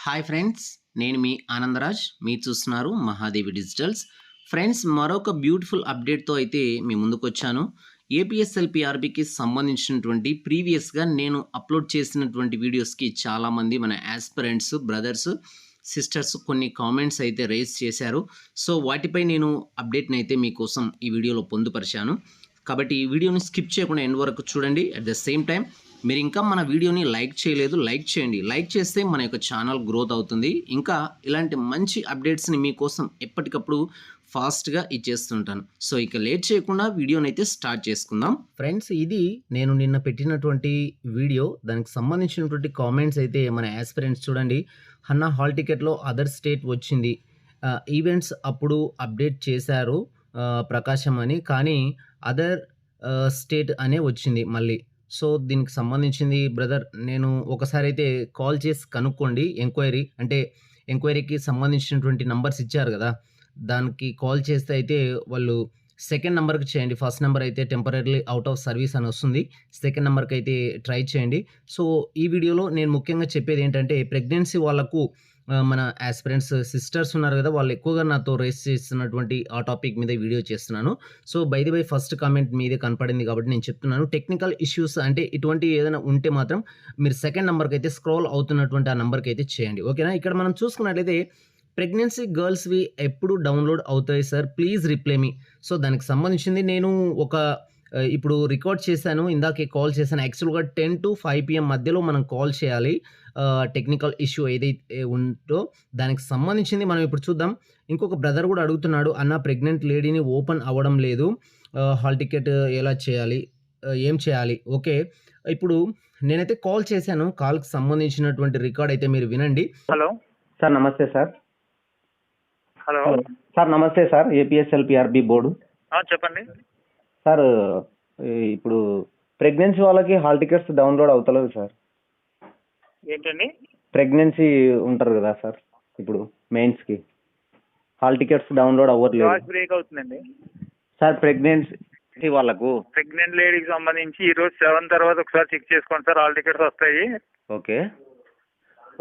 Hi friends, నేను మీ ఆనందరాజ్. మీరు చూస్తున్నారు మహాదేవి డిజిటల్స్. ఫ్రెండ్స్, మరొక బ్యూటిఫుల్ అప్డేట్‌తో అయితే మీ ముందుకొచ్చాను. ఏపీఎస్ఎల్‌పీఆర్‌బీకి సంబంధించినటువంటి ప్రీవియస్‌గా నేను అప్లోడ్ చేసినటువంటి వీడియోస్‌కి చాలామంది మన యాస్పిరెంట్స్, బ్రదర్స్, సిస్టర్స్ కొన్ని కామెంట్స్ అయితే రైజ్ చేశారు. సో, వాటిపై నేను అప్డేట్‌ని అయితే మీకోసం ఈ వీడియోలో పొందుపరిచాను. కాబట్టి ఈ వీడియోని స్కిప్ చేయకుండా ఎండ్ వరకు చూడండి. అట్ ద సేమ్ టైం మీరు ఇంకా మన వీడియోని లైక్ చేయలేదు, లైక్ చేయండి. లైక్ చేస్తే మన యొక్క ఛానల్ గ్రోత్ అవుతుంది. ఇంకా ఇలాంటి మంచి అప్డేట్స్ని మీకోసం ఎప్పటికప్పుడు ఫాస్ట్గా ఇచ్చేస్తుంటాను. సో ఇక లేట్ చేయకుండా వీడియోని అయితే స్టార్ట్ చేసుకుందాం. ఫ్రెండ్స్, ఇది నేను నిన్న పెట్టినటువంటి వీడియో. దానికి సంబంధించినటువంటి కామెంట్స్ అయితే మన యాస్పిరెంట్స్ చూడండి. హన్నా హాల్ టికెట్లో అదర్ స్టేట్ వచ్చింది, ఈవెంట్స్ అప్పుడు అప్డేట్ చేశారు ప్రకాశం అని, కానీ అదర్ స్టేట్ అనే వచ్చింది మళ్ళీ. సో, దీనికి సంబంధించింది బ్రదర్ నేను ఒకసారైతే కాల్ చేసి కనుక్కోండి. ఎంక్వైరీకి సంబంధించినటువంటి నంబర్స్ ఇచ్చారు గదా! దానికి కాల్ చేస్తే అయితే వాళ్ళు సెకండ్ నంబర్‌కి చేయండి. ఫస్ట్ నంబర్ అయితే టెంపరరీలీ ఔట్ ఆఫ్ సర్వీస్ అని వస్తుంది. సెకండ్ నంబర్‌కైతే ట్రై చేయండి. సో, ఈ వీడియోలో నేను ముఖ్యంగా చెప్పేదేంటంటే ప్రెగ్నెన్సీ వాళ్ళకు మన యాస్పిరెంట్స్ సిస్టర్స్ ఉన్నారు గదా! వాళ్ళు ఎక్కువగా నాతో రైజ్ చేస్తున్నటువంటి ఆ టాపిక్ మీద వీడియో చేస్తున్నాను. So, by the way first comment మీదే కనపడింది కాబట్టి నేను చెప్తున్నాను. టెక్నికల్ ఇష్యూస్ అంటే ఇటువంటివి ఏదైనా ఉంటే మాత్రం మీరు సెకండ్ నంబర్‌కైతే స్క్రోల్ అవుతున్నటువంటి ఆ నంబర్‌కైతే చేయండి. ఓకేనా? ఇక్కడ మనం చూసుకున్నట్లయితే ప్రెగ్నెన్సీ గర్ల్స్‌వి ఎప్పుడు డౌన్‌లోడ్ అవుతాయి sir? Please reply me. So, దానికి సంబంధించింది నేను ఒక ఇప్పుడు రికార్డ్ చేశాను. ఇందాకే కాల్ చేశాను. యాక్చువల్‌గా 10-5 పీఎం మధ్యలో మనం కాల్ చేయాలి. టెక్నికల్ ఇష్యూ ఏదైతే ఉందో దానికి సంబంధించింది మనం ఇప్పుడు చూద్దాం. ఇంకొక బ్రదర్ గూడా అడుగుతున్నాడు. అన్న ప్రెగ్నెంట్ లేడీని ఓపెన్ అవ్వడం లేదు. హాల్ టికెట్ ఎలా చేయాలి? ఏం చేయాలి? ఓకే. ఇప్పుడు నేనైతే కాల్ చేశాను. కాల్‌కి సంబంధించినటువంటి రికార్డ్ అయితే మీరు వినండి. హలో సార్ నమస్తే సార్. హలో సార్ నమస్తే సార్. ఏపీఎస్ఎల్‌పీఆర్‌బీ బోర్డు. చెప్పండి. సార్ ఇప్పుడు ప్రెగ్నెన్సీ వాళ్ళకి హాల్ టికెట్స్ డౌన్లోడ్ అవుతలేదు సార్. ఏంటండి? ప్రెగ్నెన్సీ ఉంటారు కదా సార్, ఇప్పుడు మెయిన్స్‌కి హాల్ టికెట్స్ డౌన్లోడ్ అవ్వట్లేదు వాయిస్ బ్రేక్ అవుతుందండి. సార్. ప్రెగ్నెన్సీ వాళ్ళకు ప్రెగ్నెంట్ లేడీకి సంబంధించి ఈ రోజు 7 తర్వాత ఒకసారి చెక్ చేసుకోండి సార్. ఆల్ టికెట్స్ వస్తాయి. ఓకే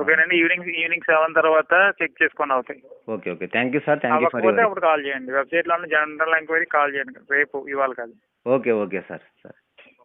ఓకేనండి. ఈవినింగ్ 7 తర్వాత చెక్ చేసుకొని అవుతాయి. Okay okay thank you sir. Thank you for అవ్వకపోతే అప్పుడు కాల్ చేయండి. వెబ్సైట్లో జనరల్ ఎంక్వైరీ కాల్ చేయండి. రేపు ఇవాళ కాదు. Okay okay sir.